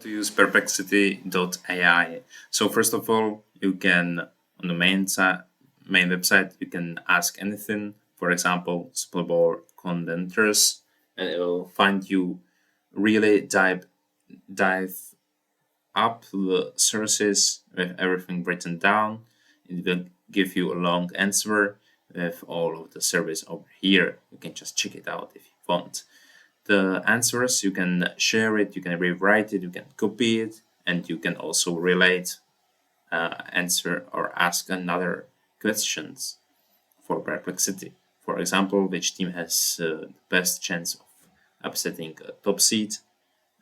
To use perplexity.ai. So first of all, you can on the main website you can ask anything. For example, Superboard condensers, and it will find you really dive up the sources with everything written down. It will give you a long answer with all of the service over here. You can just check it out if you want. The answers, you can share it, you can rewrite it, you can copy it, and you can also relate, answer, or ask another questions for perplexity. For example, which team has the best chance of upsetting a top seed,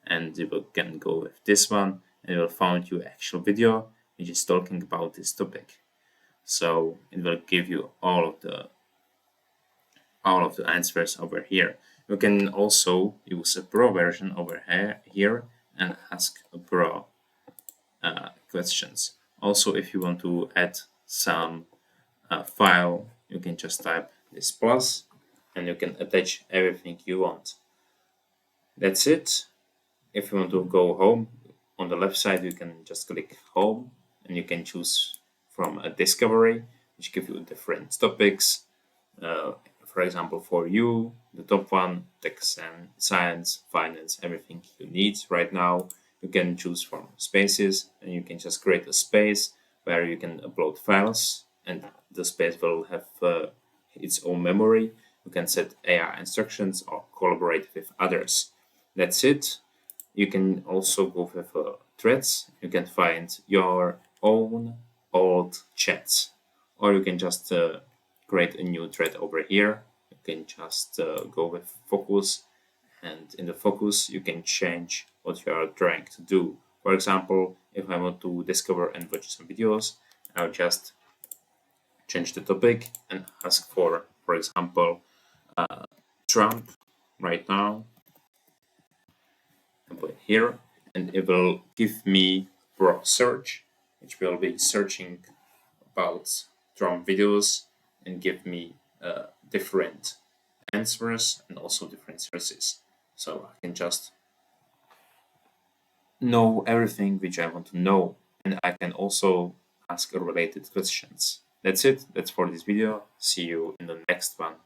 and you can go with this one, and it will find you actual video which is talking about this topic. So it will give you all of the answers over here. You can also use a pro version over here and ask a pro questions. Also, if you want to add some file, you can just type this plus and you can attach everything you want. That's it. If you want to go home, on the left side you can just click home and you can choose from a discovery which give you different topics. For example, for you, the top one, text and science, finance, everything you need right now. You can choose from spaces and you can just create a space where you can upload files and the space will have its own memory. You can set AI instructions or collaborate with others. That's it. You can also go with threads. You can find your own old chats, or you can just create a new thread over here. You can just go with focus, and in the focus you can change what you are trying to do. For example, if I want to discover and watch some videos, I'll just change the topic and ask for example, Trump right now, and put it here, and it will give me pro search, which will be searching about Trump videos and give me different answers and also different sources. So I can just know everything which I want to know, and I can also ask related questions. That's it. That's for this video. See you in the next one.